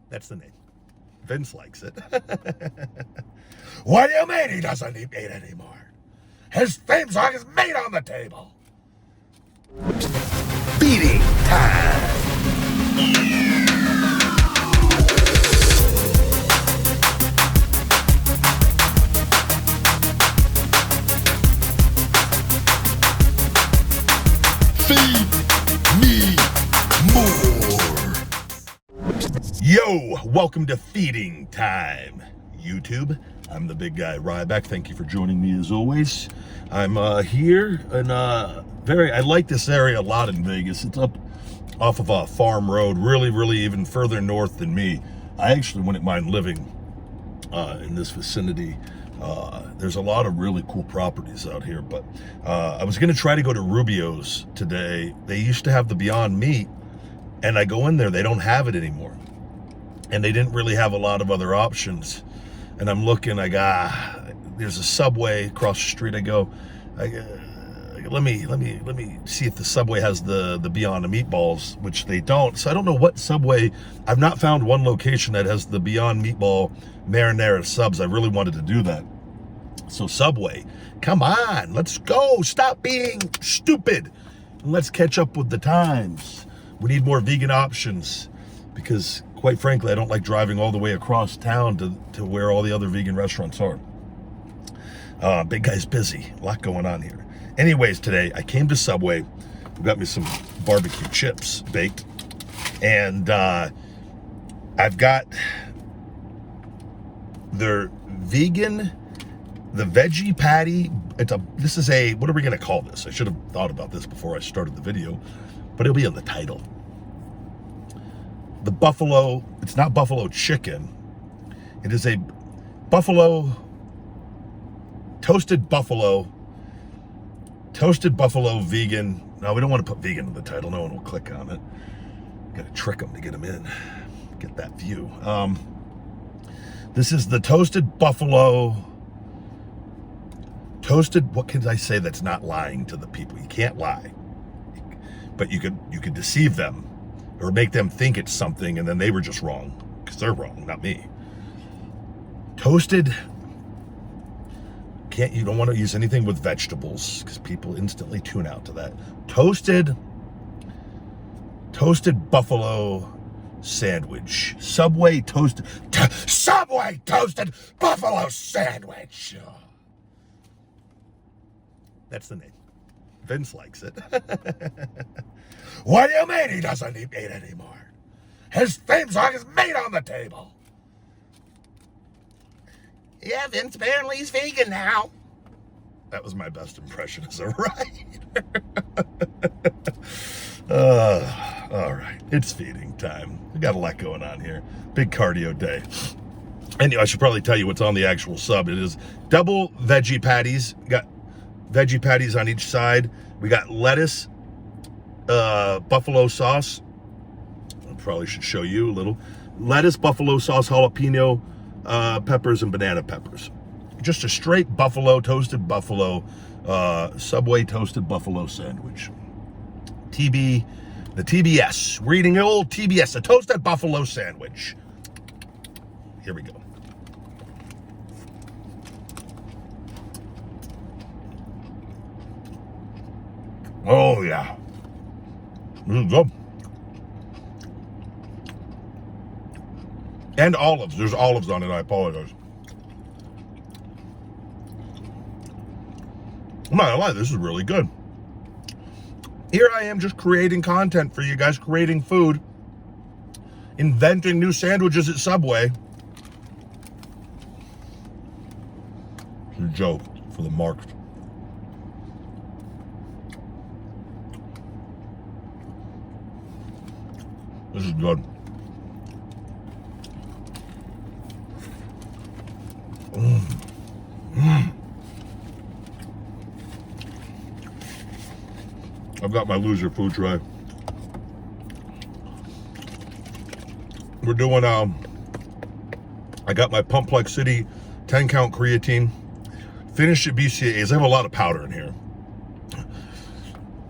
That's the name. Vince likes it. What do you mean he doesn't eat meat anymore? His theme song is meat on the table. Feeding time. Feed me more. Yo, welcome to Feeding Time, YouTube. I'm the big guy Ryback. Thank you for joining me as always. I'm here and I like this area a lot in Vegas. It's up off of a farm road, really even further north than me. I actually wouldn't mind living in this vicinity. There's a lot of really cool properties out here, but I was gonna try to go to Rubio's today. They used to have the Beyond Meat, and I go in there, they don't have it anymore. And they didn't really have a lot of other options. And I'm looking, there's a Subway across the street. I go, let me see if the Subway has the Beyond Meatballs, which they don't. So I don't know what Subway. I've not found one location that has the Beyond Meatball marinara subs. I really wanted to do that. So Subway, come on, let's go. Stop being stupid. And let's catch up with the times. We need more vegan options because, quite frankly, I don't like driving all the way across town to where all the other vegan restaurants are. Big guy's busy. A lot going on here. Anyways, today I came to Subway. We got me some barbecue chips baked. And I've got their vegan, the veggie patty. This is a, what are we going to call this? I should have thought about this before I started the video, but it'll be in the title. The buffalo, it's not buffalo chicken. It is a toasted buffalo vegan. No, we don't want to put vegan in the title. No one will click on it. Got to trick them to get them in. Get that view. This is the toasted buffalo. What can I say that's not lying to the people? You can't lie. But you could deceive them or make them think it's something and then they were just wrong. Because they're wrong, not me. Toasted. You don't want to use anything with vegetables because people instantly tune out to that. Toasted buffalo sandwich. Subway toasted buffalo sandwich. That's the name. Vince likes it. What do you mean he doesn't eat meat anymore? His theme song is meat on the table. Yeah, Vince, apparently he's vegan now. That was my best impression as a writer. All right, it's feeding time. We got a lot going on here. Big cardio day. Anyway, I should probably tell you what's on the actual sub. It is double veggie patties. We got veggie patties on each side. We got lettuce, buffalo sauce. I probably should show you a little. Lettuce, buffalo sauce, jalapeno, peppers, and banana peppers. Just a straight toasted buffalo, Subway toasted buffalo sandwich. The TBS. We're eating an old TBS, a toasted buffalo sandwich. Here we go. Oh, yeah. This is good. And olives. There's olives on it. I apologize. I'm not gonna lie, this is really good. Here I am just creating content for you guys, creating food, inventing new sandwiches at Subway. It's a joke for the market. This is good. I've got my loser food tray. We're doing, I got my Pumplex City 10 count creatine. Finished at BCAAs. I have a lot of powder in here.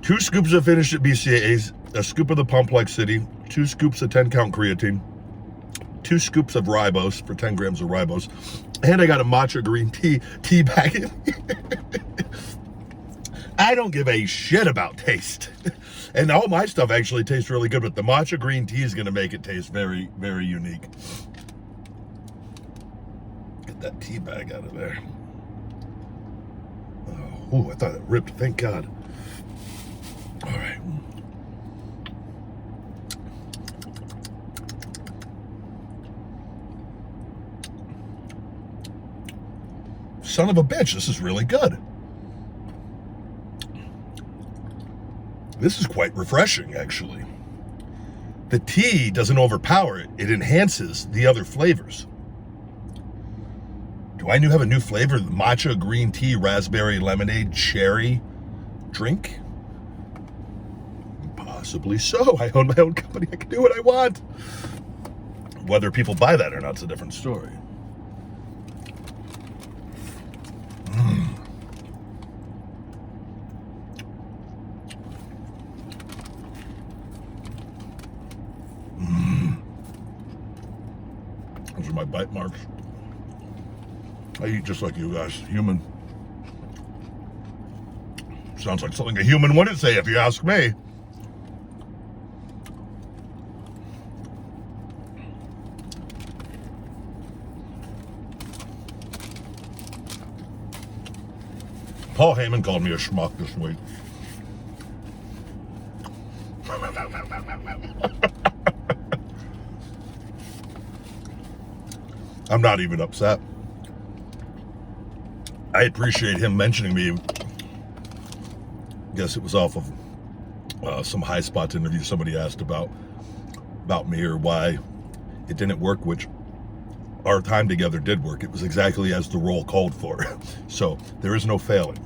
2 scoops of Finished at BCAAs, a scoop of the Pumplex City, 2 scoops of 10 count creatine, 2 scoops of ribose for 10 grams of ribose, and I got a matcha green tea bag. I don't give a shit about taste. And all my stuff actually tastes really good, but the matcha green tea is going to make it taste very, very unique. Get that tea bag out of there. Oh, I thought it ripped. Thank God. All right. Son of a bitch, this is really good. This is quite refreshing, actually. The tea doesn't overpower it. It enhances the other flavors. Do I have a new flavor? The matcha green tea, raspberry lemonade, cherry drink? Possibly so. I own my own company. I can do what I want. Whether people buy that or not is a different story. Those are my bite marks. I eat just like you guys, human. Sounds like something a human wouldn't say if you ask me. Paul Heyman called me a schmuck this week. I'm not even upset. I appreciate him mentioning me. Guess it was off of some High Spots interview somebody asked about me or why it didn't work, which our time together did work. It was exactly as the role called for. So there is no failing,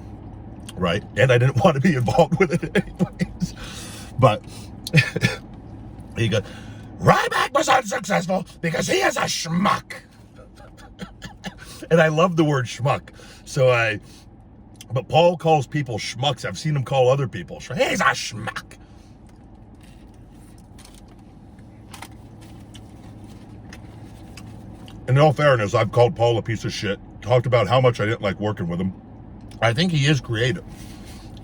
right? And I didn't want to be involved with it anyways. But he goes, Ryback was unsuccessful because he is a schmuck. And I love the word schmuck. But Paul calls people schmucks. I've seen him call other people. He's a schmuck. In all fairness, I've called Paul a piece of shit. Talked about how much I didn't like working with him. I think he is creative.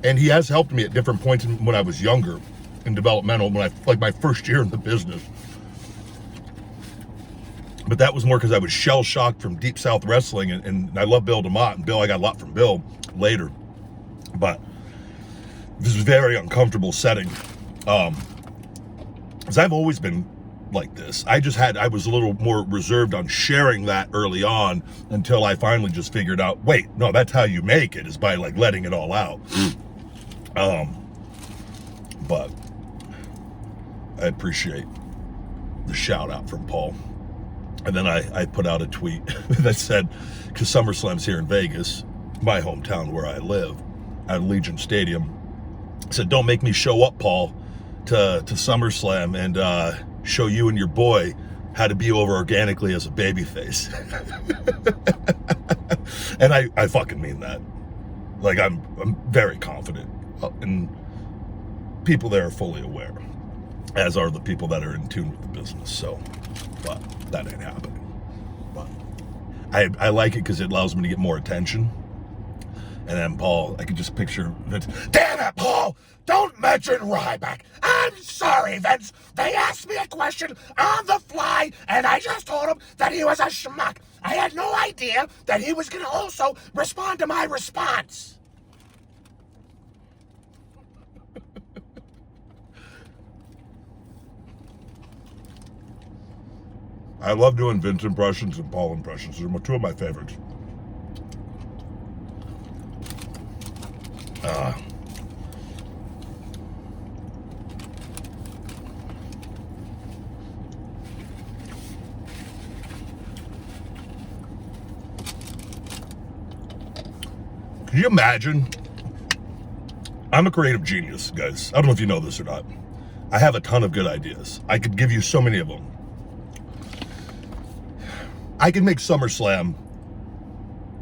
And he has helped me at different points when I was younger and developmental, like my first year in the business. But that was more because I was shell-shocked from Deep South Wrestling, and I love Bill DeMott, and Bill, I got a lot from Bill later. But this was a very uncomfortable setting. Because I've always been like this. I was a little more reserved on sharing that early on until I finally just figured out, wait, no, that's how you make it, is by like letting it all out. But I appreciate the shout out from Paul. And then I put out a tweet that said, because SummerSlam's here in Vegas, my hometown where I live, at Allegiant Stadium, I said, don't make me show up, Paul, to SummerSlam and show you and your boy how to be over organically as a babyface. And I fucking mean that. Like, I'm very confident, and people there are fully aware, as are the people that are in tune with the business. So, but that ain't happening. But I like it because it allows me to get more attention. And then Paul, I could just picture Vince. Damn it, Paul! Don't mention Ryback. I'm sorry, Vince. They asked me a question on the fly, and I just told him that he was a schmuck. I had no idea that he was going to also respond to my response. I love doing Vince impressions and Paul impressions. They're 2 of my favorites. Can you imagine? I'm a creative genius, guys. I don't know if you know this or not. I have a ton of good ideas. I could give you so many of them. I can make SummerSlam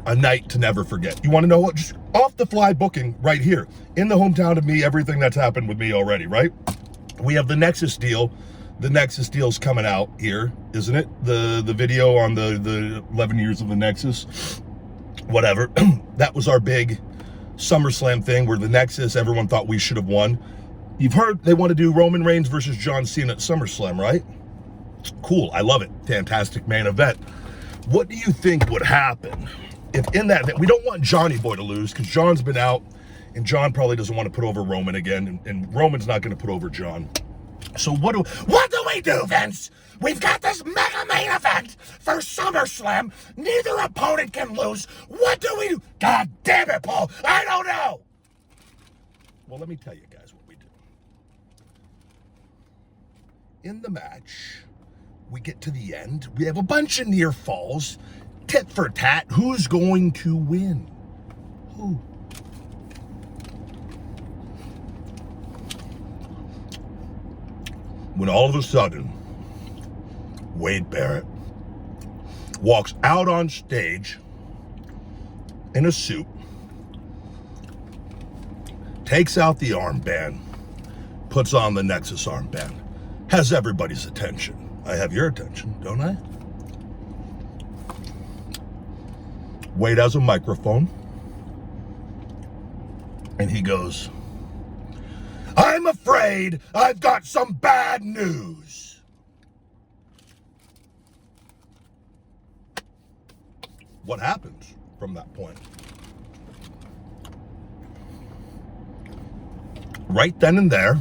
a night to never forget. You want to know what? Just off the fly booking right here in the hometown of me, everything that's happened with me already, right? We have the Nexus deal the Nexus deal's coming out here, isn't it? The video on the 11 years of the Nexus, whatever. That was our big SummerSlam thing where the Nexus, everyone thought we should have won. You've heard they want to do Roman Reigns versus John Cena at SummerSlam, right? Cool, I love it. Fantastic main event. What do you think would happen if in that event, we don't want Johnny Boy to lose because John's been out and John probably doesn't want to put over Roman again, and Roman's not going to put over John. So what do we do, Vince? We've got this mega main event for SummerSlam. Neither opponent can lose. What do we do? God damn it, Paul. I don't know. Well, let me tell you guys what we do. In the match, we get to the end. We have a bunch of near falls. Tit for tat. Who's going to win? Who? When all of a sudden, Wade Barrett walks out on stage in a suit, takes out the armband, puts on the Nexus armband, has everybody's attention. I have your attention, don't I? Wade has a microphone, and he goes, I'm afraid I've got some bad news. What happens from that point? Right then and there,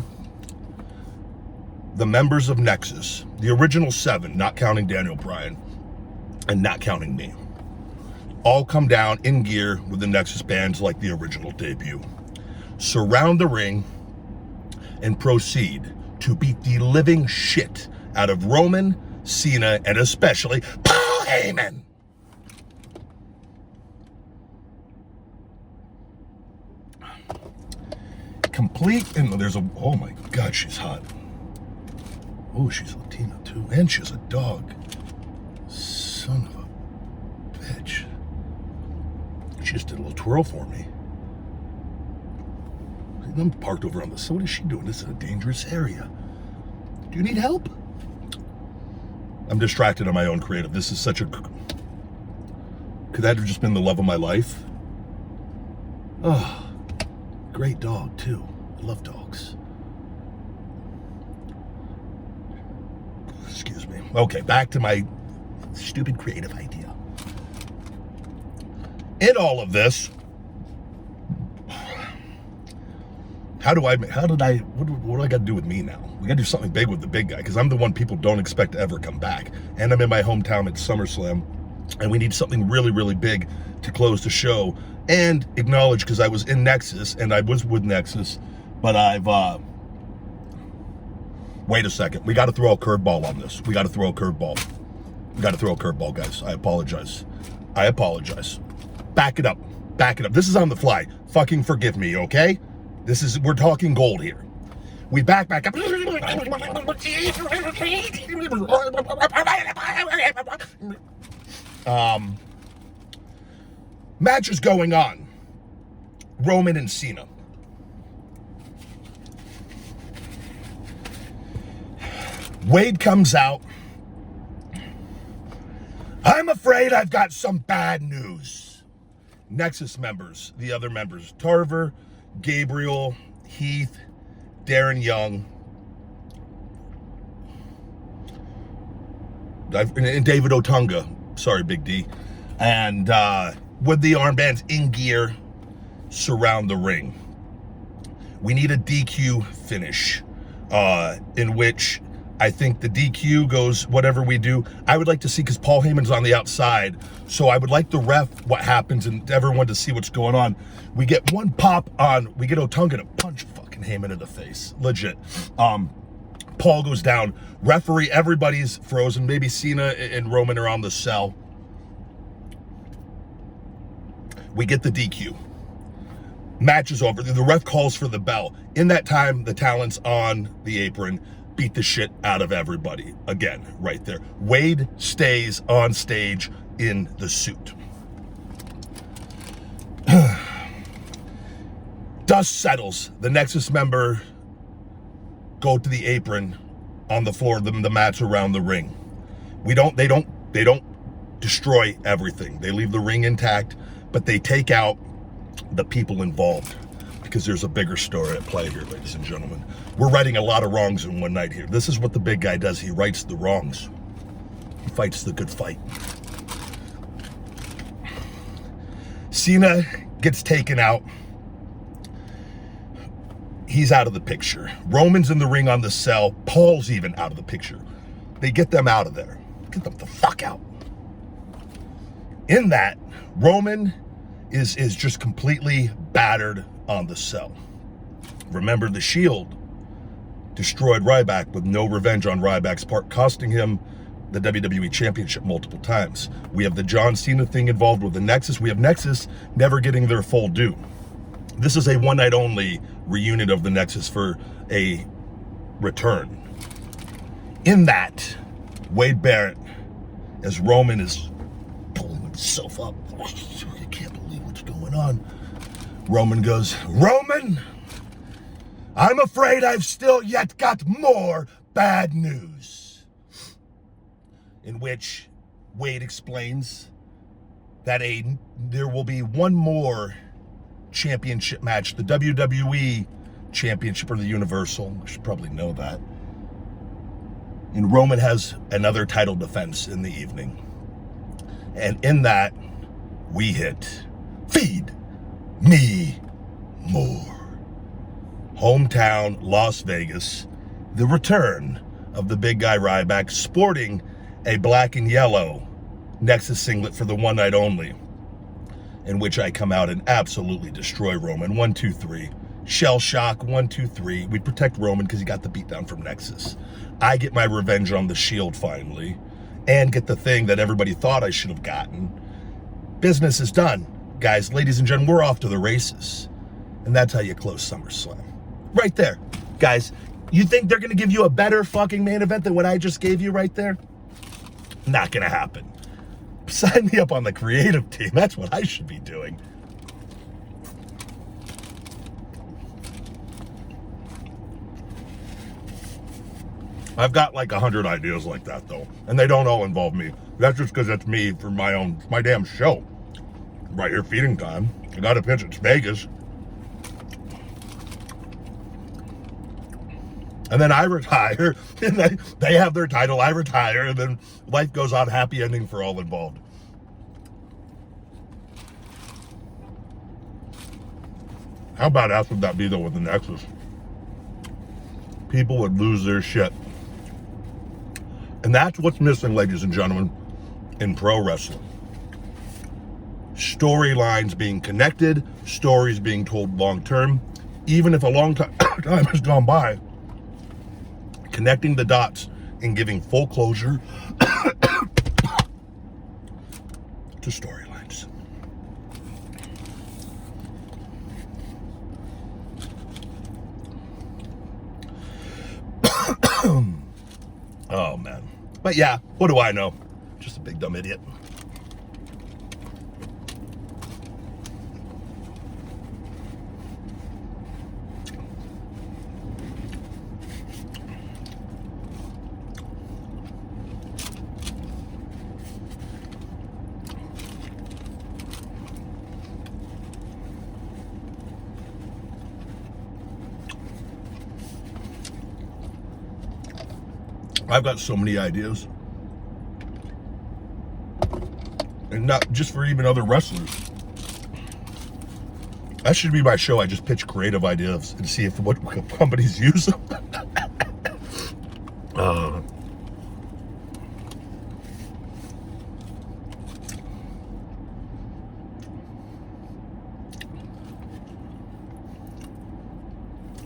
the members of Nexus, the original 7, not counting Daniel Bryan and not counting me, all come down in gear with the Nexus bands like the original debut, surround the ring, and proceed to beat the living shit out of Roman, Cena, and especially Paul Heyman. Complete, and there's a, oh my God, she's hot. Oh, she's Latina too, and she's a dog. Son of a bitch. She just did a little twirl for me. I'm parked over on the, so what is she doing? This is a dangerous area. Do you need help? I'm distracted on my own creative. This is such a, could that have just been the love of my life? Oh, great dog too. I love dogs. Excuse me. Okay, back to my stupid creative idea. In all of this, what do I got to do with me now? We got to do something big with the big guy because I'm the one people don't expect to ever come back. And I'm in my hometown at SummerSlam, and we need something really, really big to close the show and acknowledge, because I was in Nexus and I was with Nexus, but I've, wait a second. We got to throw a curveball on this. We got to throw a curveball. We got to throw a curveball, guys. I apologize. I apologize. Back it up. Back it up. This is on the fly. Fucking forgive me, okay? This is, we're talking gold here. We back up. Match is going on. Roman and Cena. Wade comes out. I'm afraid I've got some bad news. Nexus members, the other members, Tarver, Gabriel, Heath, Darren Young, and David Otunga. Sorry, Big D. And with the armbands in gear, surround the ring. We need a DQ finish in which I think the DQ goes whatever we do. I would like to see, because Paul Heyman's on the outside, so I would like the ref what happens and everyone to see what's going on. We get one pop on, we get Otunga to punch fucking Heyman in the face. Legit. Paul goes down. Referee, everybody's frozen. Maybe Cena and Roman are on the cell. We get the DQ. Match is over. The ref calls for the bell. In that time, the talent's on the apron. Beat the shit out of everybody. Again, right there. Wade stays on stage in the suit. Dust settles. The Nexus member go to the apron on the floor, the mats around the ring. They don't destroy everything. They leave the ring intact, but they take out the people involved because there's a bigger story at play here, ladies and gentlemen. We're righting a lot of wrongs in one night here. This is what the big guy does. He rights the wrongs. He fights the good fight. Cena gets taken out. He's out of the picture. Roman's in the ring on the cell. Paul's even out of the picture. They get them out of there. Get them the fuck out. In that, Roman is just completely battered on the cell. Remember, the Shield destroyed Ryback with no revenge on Ryback's part, costing him the WWE Championship multiple times. We have the John Cena thing involved with the Nexus. We have Nexus never getting their full due. This is a one-night only reunion of the Nexus for a return. In that, Wade Barrett, as Roman is pulling himself up, I can't believe what's going on. Roman goes, Roman, I'm afraid I've still yet got more bad news. In which Wade explains that there will be one more championship match, the WWE Championship or the Universal. I should probably know that. And Roman has another title defense in the evening. And in that, we hit Feed Me More. Hometown Las Vegas, the return of the big guy Ryback, sporting a black and yellow Nexus singlet for the one night only, in which I come out and absolutely destroy Roman. 1, 2, 3. Shell shock, 1, 2, 3. We protect Roman because he got the beatdown from Nexus. I get my revenge on the Shield finally, and get the thing that everybody thought I should have gotten. Business is done. Guys, ladies and gentlemen, we're off to the races. And that's how you close SummerSlam. Right there. Guys, you think they're going to give you a better fucking main event than what I just gave you right there? Not going to happen. Sign me up on the creative team. That's what I should be doing. I've got like 100 ideas like that though, and they don't all involve me. That's just because it's me for my damn show. Right here, feeding time. I got a pitch. It's Vegas. And then I retire, and they have their title, I retire, and then life goes on, happy ending for all involved. How badass would that be, though, with the Nexus? People would lose their shit. And that's what's missing, ladies and gentlemen, in pro wrestling. Storylines being connected, stories being told long-term, even if a long time has gone by. Connecting the dots and giving full closure to storylines. Oh, man. But yeah, what do I know? Just a big dumb idiot. I've got so many ideas. And not just for even other wrestlers. That should be my show. I just pitch creative ideas and see if what companies use them.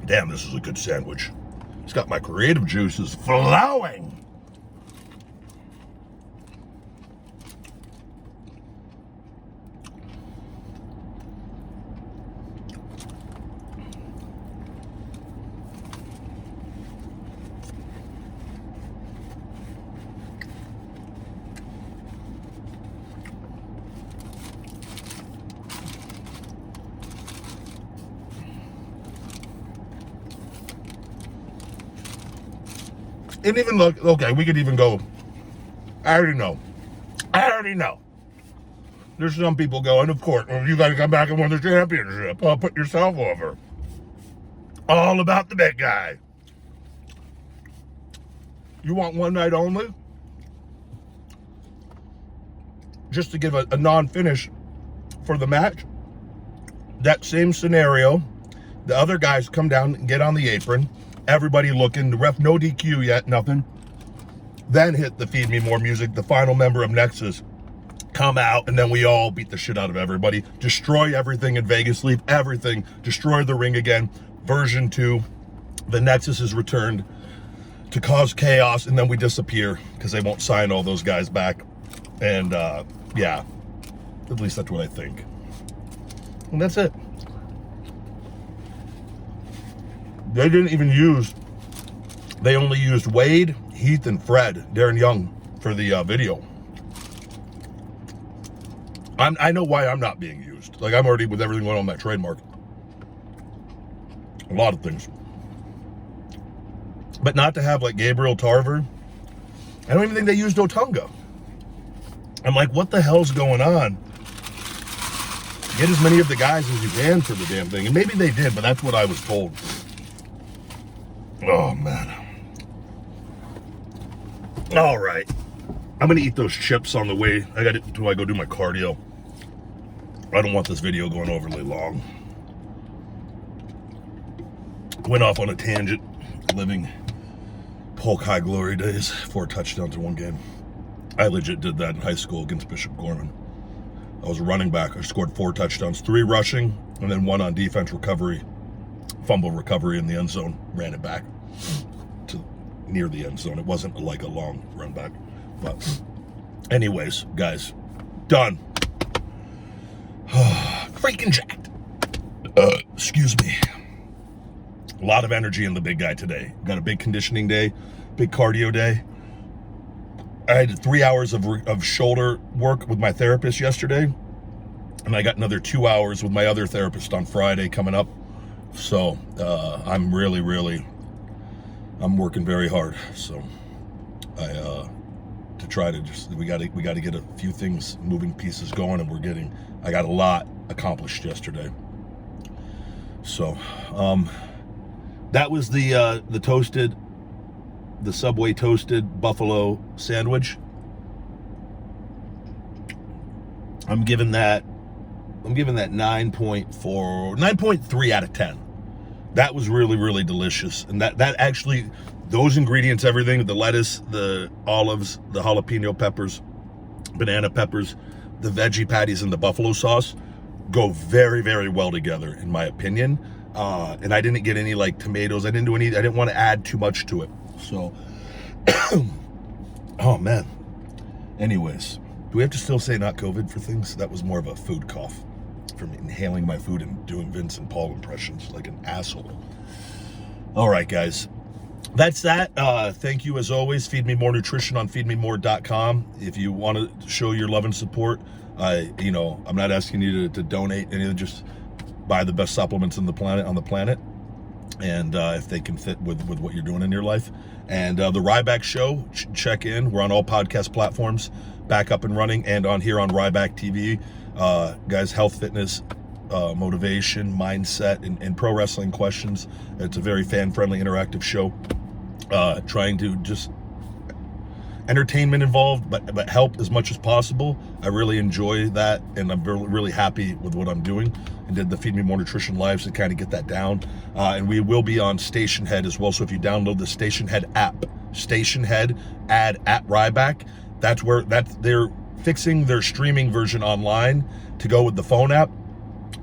Damn, this is a good sandwich. It's got my creative juices flowing. And even look, okay, we could even go, I already know. There's some people going, of course, well, you got to come back and win the championship. Put yourself over. All about the big guy. You want one night only? Just to give a non-finish for the match, that same scenario, the other guys come down and get on the apron, everybody looking, the ref, no DQ yet, nothing. Then hit the Feed Me More music, the final member of Nexus come out, and then we all beat the shit out of everybody, destroy everything in Vegas, leave everything, destroy the ring again. Version 2, the Nexus is returned to cause chaos, and then we disappear because they won't sign all those guys back. And yeah, at least that's what I think. And that's it. They didn't even use, they only used Wade, Heath, and Fred, Darren Young, for the video. I know why I'm not being used. Like, I'm already with everything going on that trademark. A lot of things. But not to have, like, Gabriel Tarver. I don't even think they used Otunga. I'm like, what the hell's going on? Get as many of the guys as you can for the damn thing. And maybe they did, but that's what I was told. Oh, man. All right. I'm going to eat those chips on the way. I got it until I go do my cardio. I don't want this video going overly long. Went off on a tangent, living Polk High Glory days, 4 touchdowns in one game. I legit did that in high school against Bishop Gorman. I was a running back. I scored 4 touchdowns, 3 rushing, and then 1 on defense recovery, fumble recovery in the end zone. Ran it back to near the end zone. It wasn't like a long run back. But anyways, guys, done. Freaking jacked. Excuse me. A lot of energy in the big guy today. Got a big conditioning day, big cardio day. I had 3 hours of shoulder work with my therapist yesterday, and I got another 2 hours with my other therapist on Friday coming up. So I'm really, I'm working very hard. So to try to just, we got to get a few things, moving pieces going, and I got a lot accomplished yesterday. So that was the Subway toasted buffalo sandwich. I'm giving that 9.3 out of 10. That was really delicious. And that actually, those ingredients, everything, the lettuce, the olives, the jalapeno peppers, banana peppers, the veggie patties, and the buffalo sauce go very well together, in my opinion. And I didn't get any like tomatoes. I didn't want to add too much to it. So, oh man. Anyways, do we have to still say not COVID for things? That was more of a food cough from inhaling my food and doing Vince and Paul impressions like an asshole. All right, guys. That's that. Thank you as always. Feed Me More Nutrition on feedmemore.com. If you want to show your love and support, I'm not asking you to donate anything, just buy the best supplements on the planet. And if they can fit with what you're doing in your life. And the Ryback Show, check in. We're on all podcast platforms, back up and running, and on here on Ryback TV. Guys, health, fitness, motivation, mindset, and pro wrestling questions. It's a very fan-friendly, interactive show. Trying to just entertainment involved, but help as much as possible. I really enjoy that, and I'm really happy with what I'm doing. And did the Feed Me More Nutrition lives to kind of get that down. And we will be on Station Head as well. So if you download the Station Head app, Station Head, add at Ryback. They're fixing their streaming version online to go with the phone app,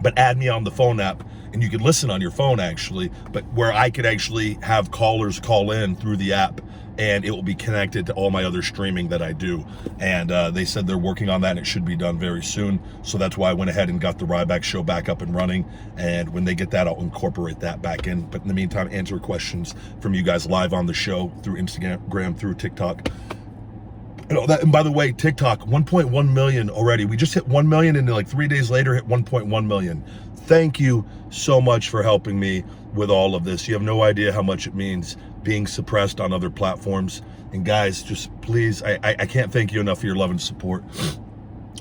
but add me on the phone app. And you could listen on your phone actually, but where I could actually have callers call in through the app, and it will be connected to all my other streaming that I do. And they said they're working on that, and it should be done very soon. So that's why I went ahead and got the Ryback Show back up and running. And when they get that, I'll incorporate that back in. But in the meantime, answer questions from you guys live on the show through Instagram, through TikTok. And by the way, TikTok, 1.1 million already. We just hit 1 million, and like 3 days later hit 1.1 million. Thank you so much for helping me with all of this. You have no idea how much it means. being suppressed on other platforms. And guys, just please, I can't thank you enough for your love and support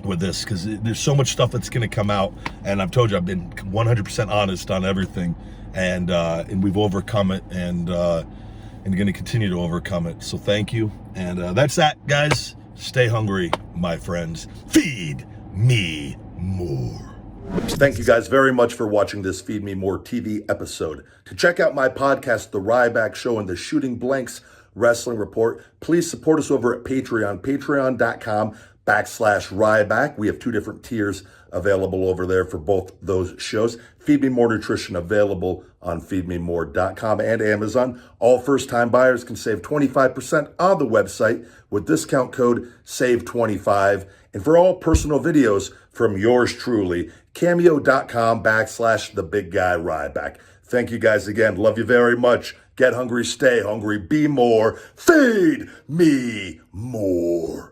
with this, because there's so much stuff that's going to come out, and I've told you I've been 100% honest on everything, and we've overcome it, and going to continue to overcome it. So thank you, and that's that, guys. Stay hungry, my friends. Feed me more. Thank you guys very much for watching this Feed Me More TV episode. To check out my podcast, The Ryback Show and the Shooting Blanks Wrestling Report, please support us over at Patreon, patreon.com/Ryback. We have 2 different tiers available over there for both those shows. Feed Me More Nutrition available on feedmemore.com and Amazon. All first-time buyers can save 25% on the website with discount code SAVE25. And for all personal videos from yours truly, cameo.com/TheBigGuyRyback. Thank you guys again. Love you very much. Get hungry, stay hungry, be more. Feed me more.